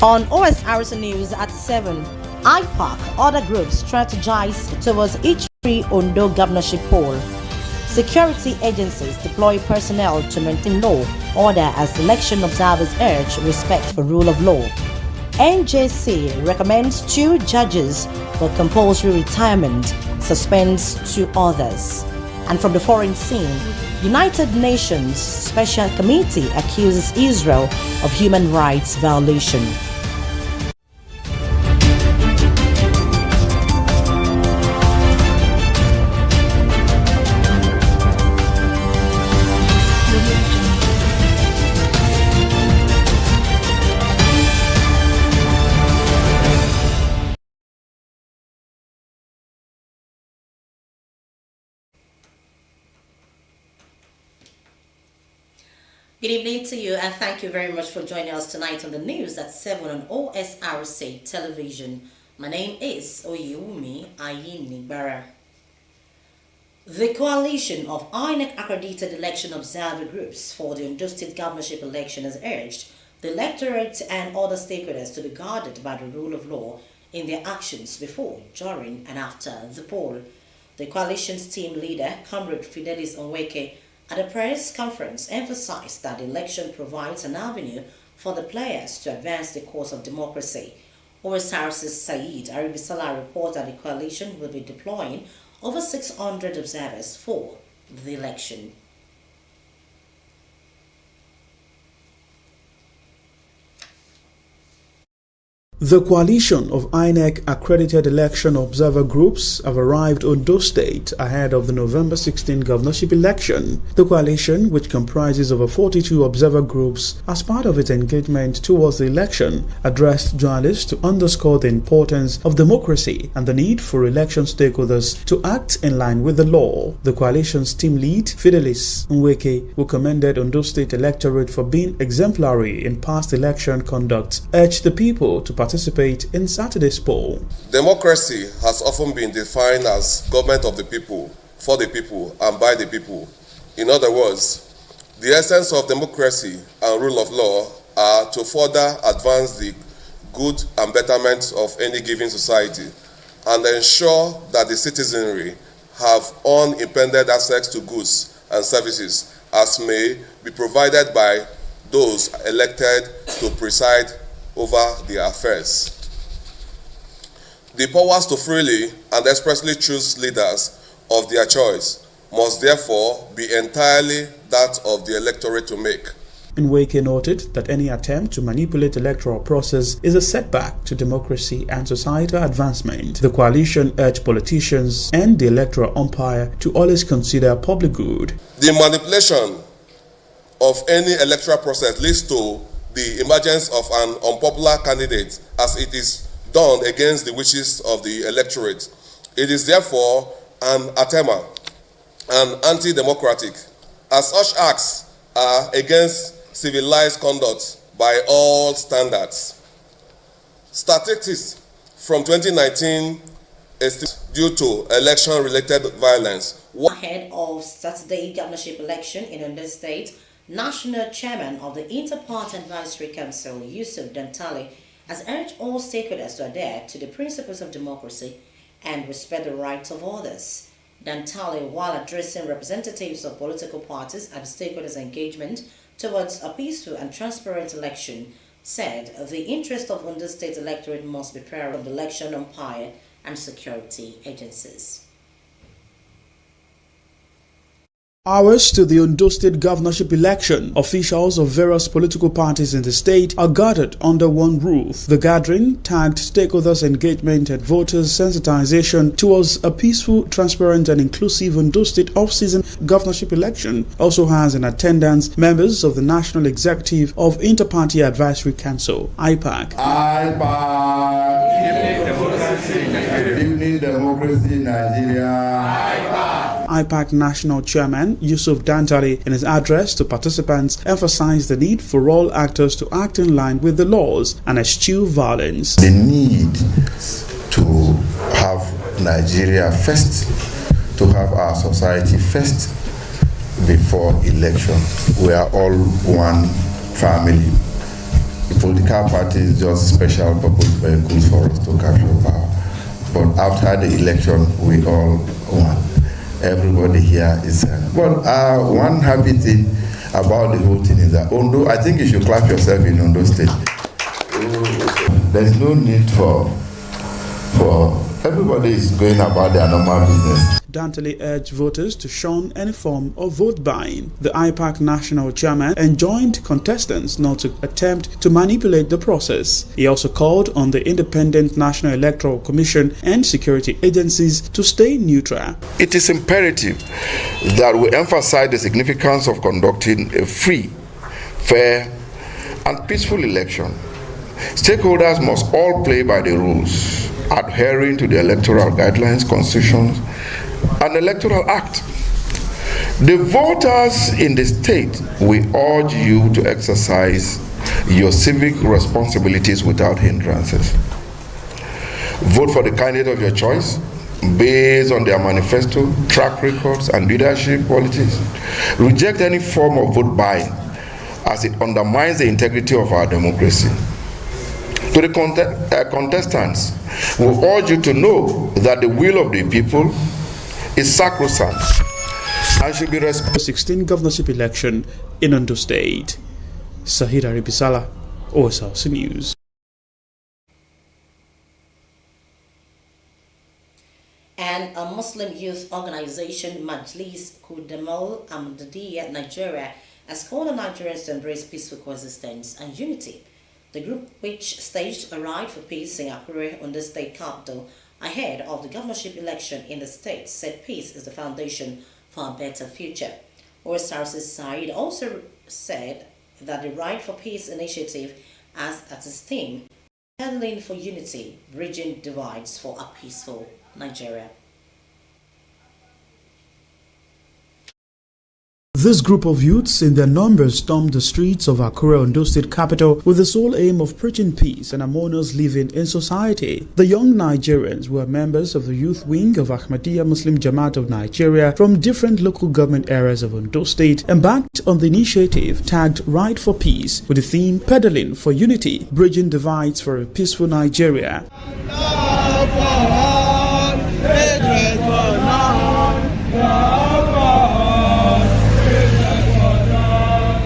On Osrc News at 7, IPAC, other groups strategize towards each free Ondo governorship poll. Security agencies deploy personnel to maintain law, order as election observers urge respect for rule of law. NJC recommends 2 judges for compulsory retirement, suspends 2 others. And from the foreign scene, United Nations Special Committee accuses Israel of human rights violation. Good evening to you, and thank you very much for joining us tonight on the news at 7 on Osrc television. My name is Oyewumi Ayinigbara. The coalition of INEC-accredited election observer groups for the Ondo State governorship election has urged the electorate and other stakeholders to be guarded by the rule of law in their actions before, during, and after the poll. The coalition's team leader, Comrade Fidelis Onweke, at a press conference emphasized that the election provides an avenue for the players to advance the course of democracy. Osrc's Saeed Aribisala reports that the coalition will be deploying over 600 observers for the election. The coalition of INEC-accredited election observer groups have arrived on Ondo State ahead of the November 16 governorship election. The coalition, which comprises over 42 observer groups, as part of its engagement towards the election, addressed journalists to underscore the importance of democracy and the need for election stakeholders to act in line with the law. The coalition's team lead, Fidelis Onweke, who commended Ondo State electorate for being exemplary in past election conduct, urged the people to participate in Saturday's poll. Democracy has often been defined as government of the people, for the people, and by the people. In other words, the essence of democracy and rule of law are to further advance the good and betterment of any given society and ensure that the citizenry have unimpeded access to goods and services as may be provided by those elected to preside over their affairs. The powers to freely and expressly choose leaders of their choice must therefore be entirely that of the electorate to make. Onweke noted that any attempt to manipulate the electoral process is a setback to democracy and societal advancement. The coalition urged politicians and the electoral umpire to always consider public good. The manipulation of any electoral process leads to the emergence of an unpopular candidate as it is done against the wishes of the electorate. It is therefore an anathema and anti-democratic, as such acts are against civilized conduct by all standards. Statistics from 2019 due to election-related violence. Ahead of Saturday governorship election in Ondo State, National Chairman of the Inter-Party Advisory Council, Yusuf Dantale, has urged all stakeholders to adhere to the principles of democracy and respect the rights of others. Dantale, while addressing representatives of political parties at the stakeholders' engagement towards a peaceful and transparent election, said the interest of Ondo State electorate must be prior of the election umpire and security agencies. Hours to the Ondo State governorship election, officials of various political parties in the state are gathered under one roof. The gathering tagged stakeholders' engagement and voters' sensitization towards a peaceful, transparent and inclusive Ondo State off-season governorship election. Also has in attendance members of the National Executive of Inter-Party Advisory Council, IPAC. Evening democracy in Nigeria. IPAC National Chairman Yusuf Dantale, in his address to participants, emphasized the need for all actors to act in line with the laws and eschew violence. The need to have Nigeria first, to have our society first before election. We are all one family. political parties just special purpose vehicles for us to capture power. But after the election, we all won. Everybody here is one happy thing about the whole thing is that Ondo, I think you should clap yourself in Ondo State. There's no need for everybody is going about their normal business. Dantele urged voters to shun any form of vote buying. The IPAC national chairman enjoined contestants not to attempt to manipulate the process. He also called on the Independent National Electoral Commission and security agencies to stay neutral. It is imperative that we emphasize the significance of conducting a free, fair, and peaceful election. Stakeholders must all play by the rules, adhering to the electoral guidelines, constitutions, and electoral act. The voters in the state, we urge you to exercise your civic responsibilities without hindrances. Vote for the candidate of your choice based on their manifesto, track records, and leadership qualities. Reject any form of vote buying as it undermines the integrity of our democracy. To the contestants, we urge you to know that the will of the people is sacrosanct and should be respected. The 16th governorship election in Ondo State. Sahira Ribisala, Osrc News. And a Muslim youth organization, Majlis Kudamal Ahmadiyya Nigeria, has called on Nigerians to embrace peaceful coexistence and unity. The group, which staged a ride for peace in Akure on the state capital ahead of the governorship election in the state, said peace is the foundation for a better future. Osrc's side also said that the Ride for Peace initiative has as its theme, pedaling for unity, bridging divides for a peaceful Nigeria. This group of youths in their numbers stormed the streets of Akure, Ondo State capital with the sole aim of preaching peace and harmonious living in society. The young Nigerians were members of the youth wing of Ahmadiyya Muslim Jamaat of Nigeria from different local government areas of Ondo State, embarked on the initiative tagged Ride for Peace with the theme Pedaling for Unity, Bridging Divides for a Peaceful Nigeria.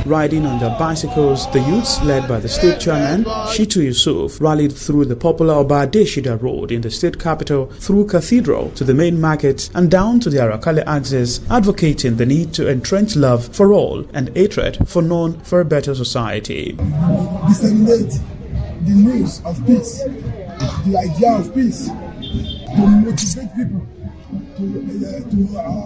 Riding on their bicycles, the youths, led by the state chairman, Shitu Yusuf, rallied through the popular Obadeshida Road in the state capital, through Cathedral to the main market and down to the Arakale axis, advocating the need to entrench love for all and hatred for none for a better society. Disseminate the news of peace, the idea of peace, to motivate people.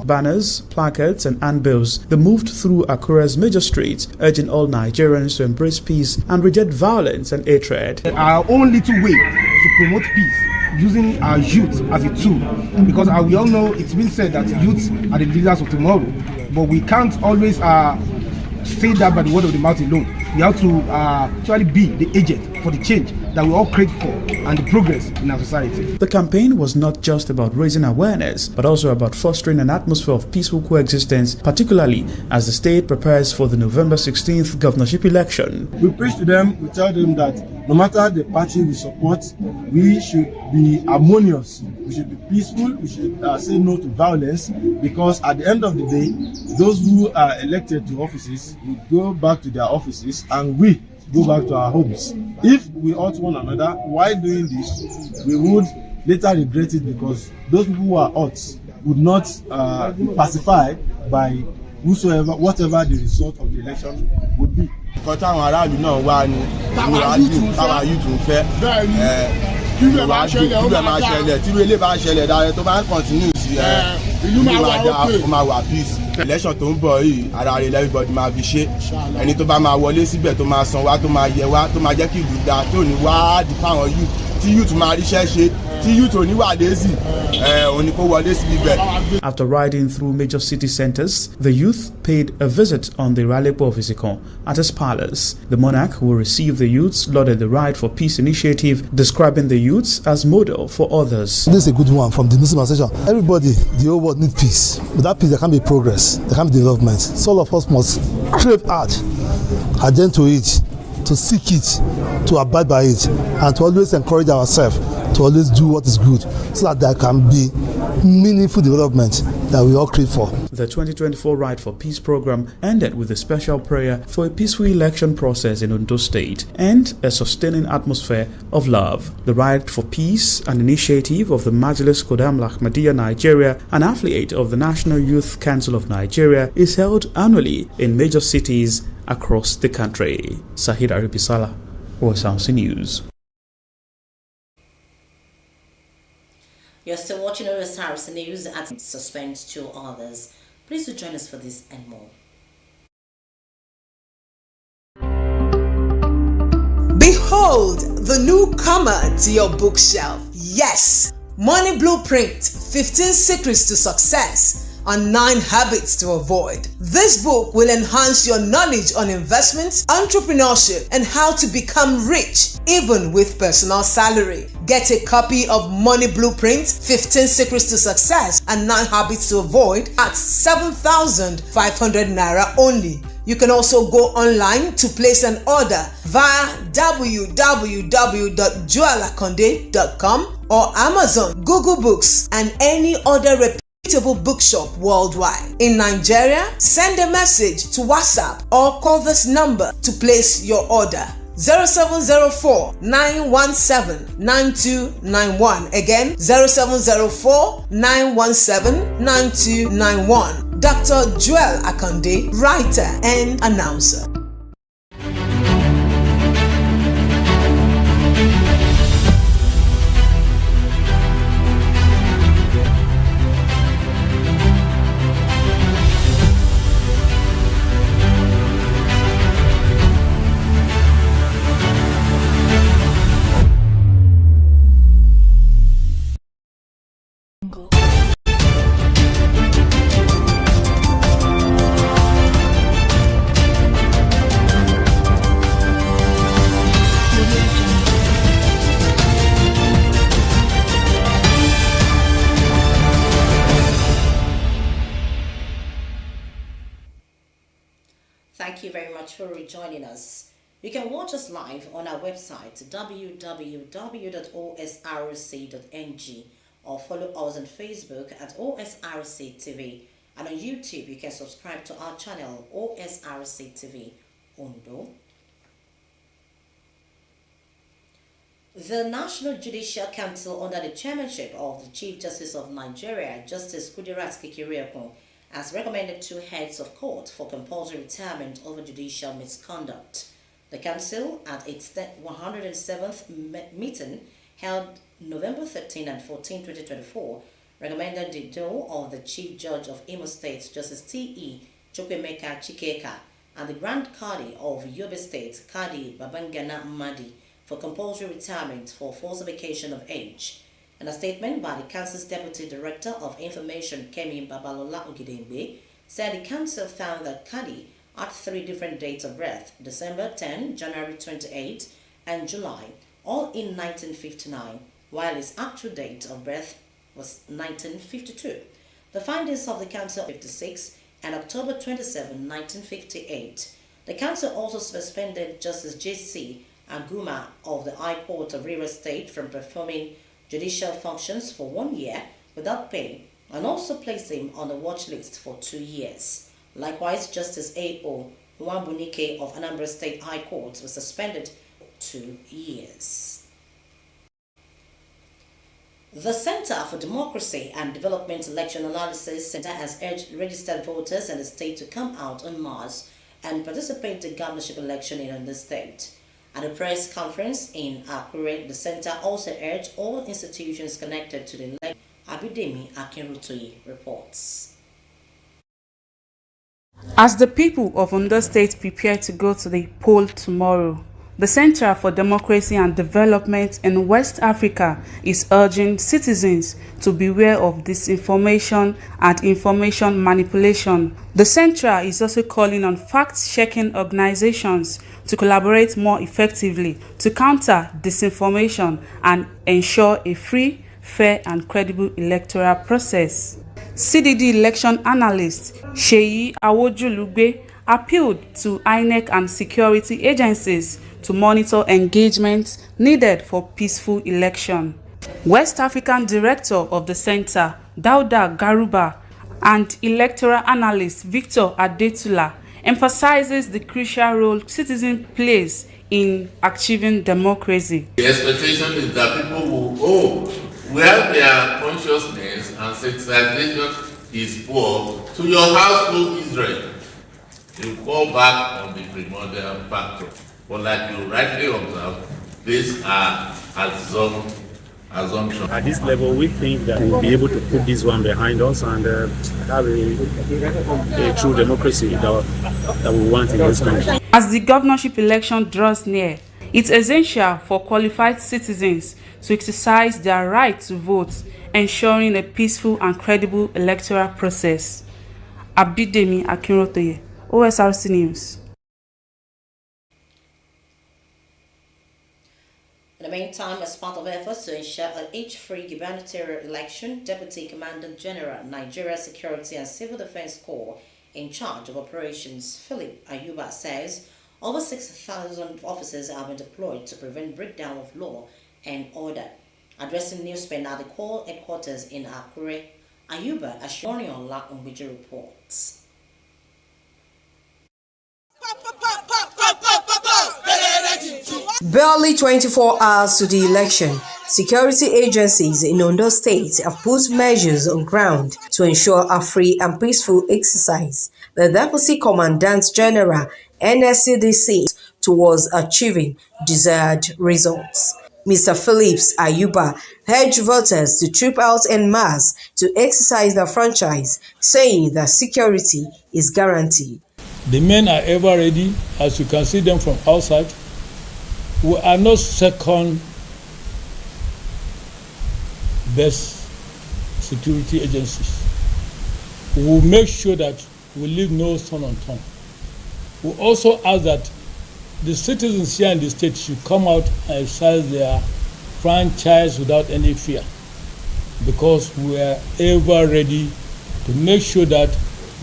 Banners, placards and handbills, they moved through Akure's major streets, urging all Nigerians to embrace peace and reject violence and hatred. Our own little way to promote peace, using our youth as a tool, because we all know it's been said that youth are the leaders of tomorrow, but we can't always say that by the word of the mouth alone. We have to actually be the agent for the change that we all crave for and the progress in our society. The campaign was not just about raising awareness, but also about fostering an atmosphere of peaceful coexistence, particularly as the state prepares for the November 16th governorship election. We preach to them, we tell them that no matter the party we support, we should be harmonious, we should be peaceful, we should say no to violence, because at the end of the day, those who are elected to offices will go back to their offices and we go back to our homes. If we hurt one another while doing this, we would later regret it, because those people who are hurt would not pacify by whatever the result of the election would be. Táwọn aráàlú náà wá ní táwọn youth ń fẹ́ ìlú máa ṣẹlẹ̀ tí ilé bá ṣẹlẹ̀ dáre tó bá ń continue sí ìlú máa dá ó máa wà peace. Election tó ń bọ̀ yìí ara rẹ̀ everybody máa fi ṣe ẹni tó bá máa wọlé síbẹ̀ tó máa san wá tó máa yẹ wá tó máa jẹ́ kí ìlú dáa tó ní wá dì fáwọn youth tí youth máa ríṣẹ́ ṣe tí youth ò ní wà lazy òun ni kó wọlé sí ibẹ̀. After riding through major city centers, the youth paid a visit on the Ralepo of Isikon at his palace. The monarch, who received the youths, lauded the Ride for Peace initiative, describing the youths as model for others. This is a good one from the Muslim Association. Everybody, the whole world needs peace. Without peace, there can't be progress, there can't be development. So all of us must crave hard, attend to it, to seek it, to abide by it, and to always encourage ourselves to always do what is good, so that there can be meaningful development that we all crave for. The 2024 Right for Peace program ended with a special prayer for a peaceful election process in Ondo State and a sustaining atmosphere of love. The Right for Peace, an initiative of the Majlis Kodam Ahmadiyya Nigeria, an affiliate of the National Youth Council of Nigeria, is held annually in major cities across the country. Sahid Aribisala, Osrc News. You're still watching Osrc News at Suspense to Others. Please do join us for this and more. Behold the newcomer to your bookshelf. Yes, Money Blueprint, 15 Secrets to Success and 9 Habits to Avoid. This book will enhance your knowledge on investments, entrepreneurship, and how to become rich even with personal salary. Get a copy of Money Blueprint, 15 Secrets to Success and 9 Habits to Avoid at 7,500 Naira only. You can also go online to place an order via www.joelakonde.com or Amazon, Google Books, and any other reputable bookshop worldwide. In Nigeria, send a message to WhatsApp or call this number to place your order. 0704-917-9291. Again, 0704-917-9291. Dr. Joel Akande, writer and announcer. Thank you very much for rejoining us. You can watch us live on our website www.osrc.ng or follow us on Facebook at OSRC TV, and on YouTube you can subscribe to our channel OSRC TV Ondo. The National Judicial Council, under the chairmanship of the Chief Justice of Nigeria, Justice Kudirat Kekere, has recommended 2 heads of court for compulsory retirement over judicial misconduct. The council, at its 107th meeting held November 13 and 14, 2024, recommended the dole of the Chief Judge of Imo State, Justice T.E. Chukwemeka Chikeka, and the Grand Kadi of Yobe State, Kadi Babangana Mmadi, for compulsory retirement for falsification of age. In a statement by the Council's Deputy Director of Information, Kemi Babalola Ogidembe, said the Council found that Kadi had 3 different dates of birth: December 10, January 28, and July, all in 1959, while his actual date of birth was 1952. The findings of the Council 56 and October 27, 1958. The Council also suspended Justice J.C. Aguma of the High Court of Rivers State from performing judicial functions for 1 year without pay, and also placed him on the watch list for 2 years. Likewise, Justice A.O. Nwabunike of Anambra State High Court was suspended 2 years. The Center for Democracy and Development Election Analysis Center has urged registered voters in the state to come out en masse and participate in the governorship election in the state. At a press conference in Akure, the center also urged all institutions connected to the election. Abidemi Akinrutoyi reports. As the people of Ondo State prepare to go to the poll tomorrow, the Center for Democracy and Development in West Africa is urging citizens to beware of disinformation and information manipulation. The Center is also calling on fact-checking organizations to collaborate more effectively to counter disinformation and ensure a free, fair and credible electoral process. CDD election analyst Seyi Awojulugbe appealed to INEC and security agencies to monitor engagement needed for peaceful election. West African Director of the Center, Dauda Garuba, and electoral analyst Victor Adetula emphasizes the crucial role citizens plays in achieving democracy. The expectation is that people will, where their consciousness and sensitization is poor, to your household Israel, you fall back on the primordial factor. But like you rightly observed, these are assumptions. At this level, we think that we'll be able to put this one behind us and have a true democracy that we want in this country. As the governorship election draws near, it's essential for qualified citizens to exercise their right to vote, ensuring a peaceful and credible electoral process. Abidemi Akinrotoye, OSRC News. In the meantime, as part of efforts to ensure an age-free gubernatorial election, Deputy Commandant General, Nigeria Security and Civil Defense Corps, in charge of operations, Philip Ayuba, says over 6,000 officers have been deployed to prevent breakdown of law and order. Addressing newsmen at the Corps headquarters in Akure, Ayuba assuring on La Umbiji reports. Barely 24 hours to the election, security agencies in Ondo State have put measures on ground to ensure a free and peaceful exercise. The Deputy Commandant General, NSCDC, towards achieving desired results. Mr. Phillips Ayuba urged voters to troop out en masse to exercise their franchise, saying that security is guaranteed. The men are ever ready, as you can see them from outside. We are not second best security agencies. We will make sure that we leave no stone unturned. We also ask that the citizens here in the state should come out and exercise their franchise without any fear, because we are ever ready to make sure that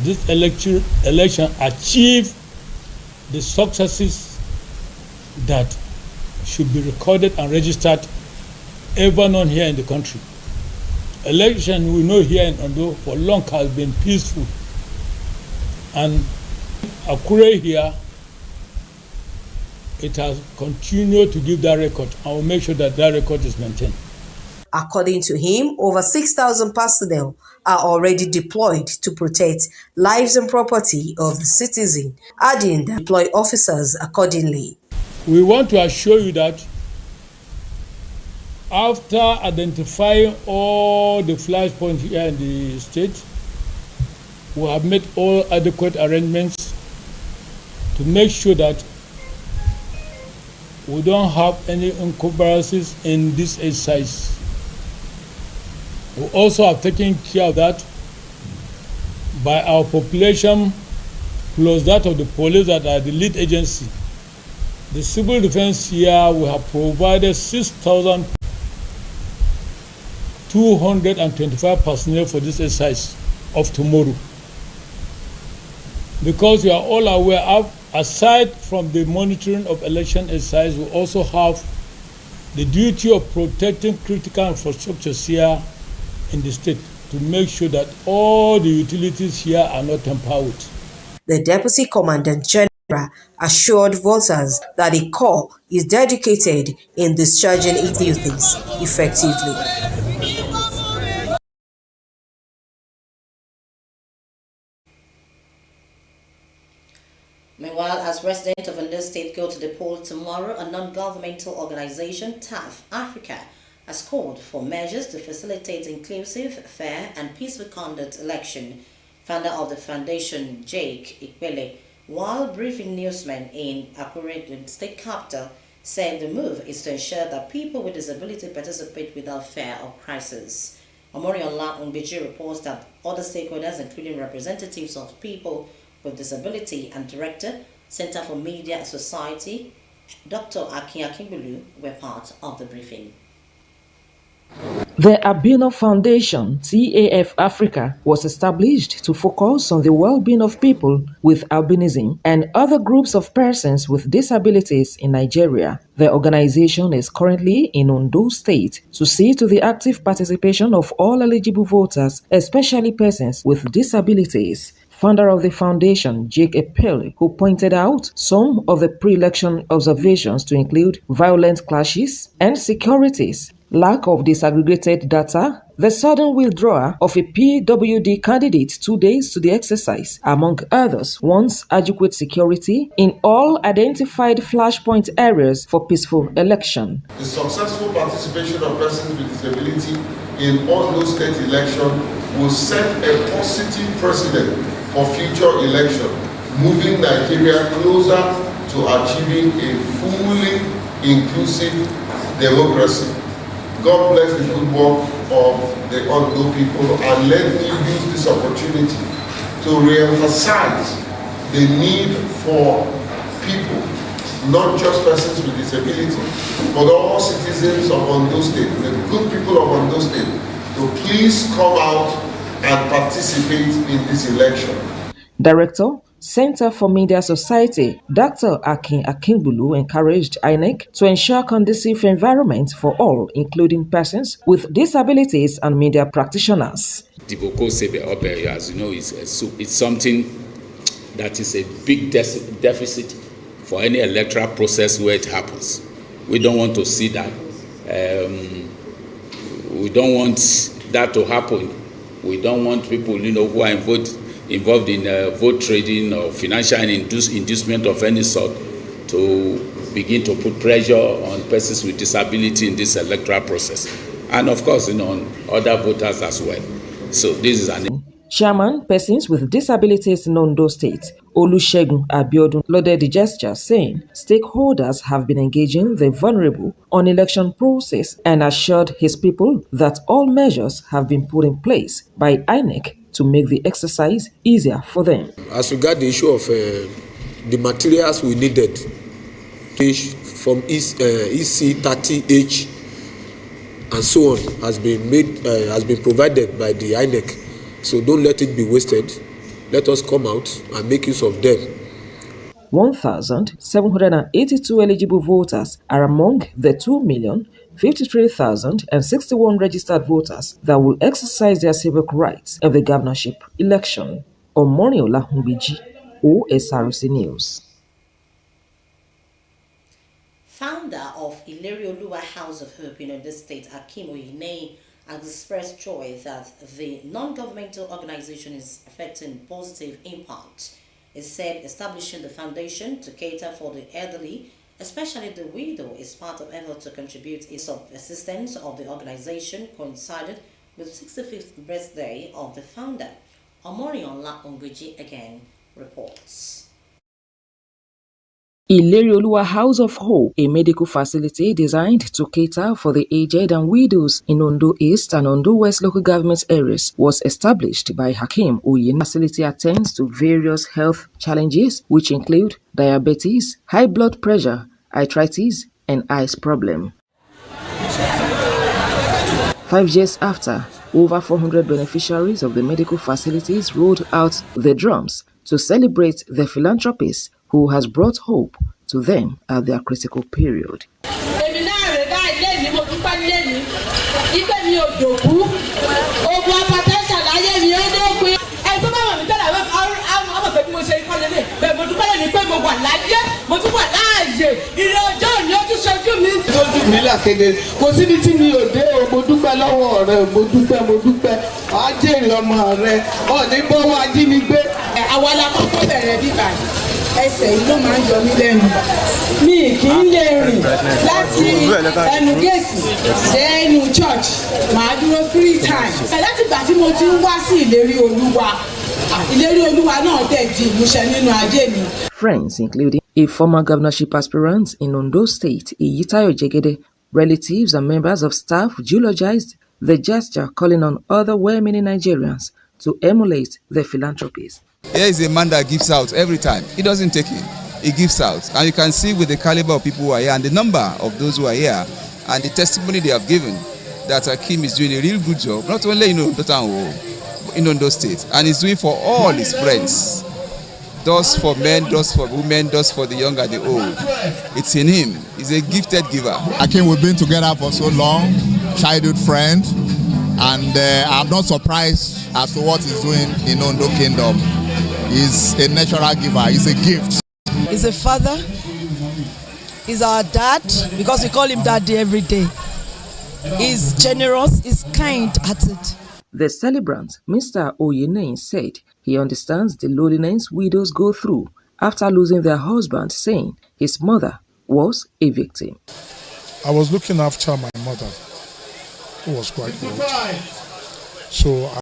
this election achieve the successes that should be recorded and registered ever known here in the country. Election we know here in Ondo for long has been peaceful, and Akure here, it has continued to give that record, and we'll make sure that that record is maintained. According to him, over 6,000 personnel are already deployed to protect lives and property of the citizen, adding that deploy officers accordingly. We want to assure you that after identifying all the flashpoints here in the state, we have made all adequate arrangements to make sure that we don't have any encumbrances in this exercise. We also have taken care of that by our population plus that of the police that are the lead agency. The civil defense here, we have provided 6,225 personnel for this exercise of tomorrow. Because you are all aware of, aside from the monitoring of election exercise, we also have the duty of protecting critical infrastructures here in the state to make sure that all the utilities here are not tampered with. The Deputy Commandant General assured voters that the Corps is dedicated in discharging its duties effectively. Meanwhile, as residents of Ondo State go to the poll tomorrow, a non-governmental organization, TAF Africa, has called for measures to facilitate inclusive, fair, and peaceful conduct election. Founder of the foundation, Jake Ikwele, while briefing newsmen in Akure, the state capital, said the move is to ensure that people with disability participate without fear of crisis. Omoriola Umbiji reports that other stakeholders, including representatives of people with disability and Director, Center for Media Society, Dr. Akin Akimbulu, were part of the briefing. The Albino Foundation, TAF Africa, was established to focus on the well-being of people with albinism and other groups of persons with disabilities in Nigeria. The organization is currently in Ondo State to see to the active participation of all eligible voters, especially persons with disabilities. Founder of the foundation, Jake Epele, who pointed out some of the pre-election observations to include violent clashes and securities, lack of disaggregated data, the sudden withdrawal of a PWD candidate 2 days to the exercise, among others, wants adequate security in all identified flashpoint areas for peaceful election. The successful participation of persons with disability in all those state elections will set a positive precedent for future election, moving Nigeria closer to achieving a fully inclusive democracy. God bless the good work of the Ondo people, and let me use this opportunity to re-emphasize the need for people, not just persons with disability, but all citizens of Ondo State, the good people of Ondo State, to please come out and participate in this election. Director, Center for Media Society, Dr. Akin Akingbulu encouraged INEC to ensure conducive environment for all, including persons with disabilities and media practitioners. The Boko Sebe Obe, as you know, it's something that is a big deficit for any electoral process where it happens. We don't want to see that. We don't want that to happen. We don't want people, who are involved in vote trading or financial inducement of any sort to begin to put pressure on persons with disability in this electoral process. And of course, on other voters as well. So this is an... Chairman, persons with disabilities in Ondo State, Olusegun Abiodun, lauded the gesture, saying stakeholders have been engaging the vulnerable on election process and assured his people that all measures have been put in place by INEC to make the exercise easier for them. As regards the issue of the materials we needed from EC 30H and so on has been provided by the INEC. So don't let it be wasted. Let us come out and make use of them. 1,782 eligible voters are among the 2,053,061 registered voters that will exercise their civic rights in the governorship election. Omoniola Humbiji, Osrc News. Founder of Ilerioluwa House of Hope in Ondo State, Akim Oyine, has expressed joy that the non-governmental organization is affecting positive impact. He said establishing the foundation to cater for the elderly, especially the widow, is part of effort to contribute in assistance of the organization coincided with 65th birthday of the founder. Omoriola Onguji again reports. Ilerioluwa House of Hope, a medical facility designed to cater for the aged and widows in Ondo East and Ondo West local government areas, was established by Hakim Oyine. The facility attends to various health challenges, which include diabetes, high blood pressure, arthritis, and eyes problem. 5 years after, over 400 beneficiaries of the medical facilities rolled out the drums to celebrate the philanthropist who has brought hope to them at their critical period. Ẹsẹ̀ yìí ló máa ń yọ mí lẹ́nu mi kì í lè rìn láti ẹnu géètì dé ẹnu church màá dúró 3 times. Láti ìgbà tí mo ti ń wá sí ìlérí olúwa náà dẹ̀ di ìmúṣẹ nínú ayé mi. Friends, including a former governorship aspirant in Ondo State, Iyitayo Jegede, relatives and members of staff eulogized the gesture, calling on other well-meaning Nigerians to emulate the philanthropist. Here is a man that gives out every time. He doesn't take in. He gives out. And you can see with the caliber of people who are here and the number of those who are here and the testimony they have given, that Akim is doing a real good job, not only in Ondo State, and he's doing for all his friends. Does for men, does for women, does for the young and the old. It's in him. He's a gifted giver. Akim, we've been together for so long, childhood friend, and I'm not surprised as to what he's doing in Ondo Kingdom. He's a natural giver. He's a gift. He's a father. He's our dad, because we call him daddy every day. He's generous, he's kind-hearted. The celebrant, Mr. Oyeneyin, said he understands the loneliness widows go through after losing their husband, saying his mother was a victim. I was looking after my mother, who was quite old. So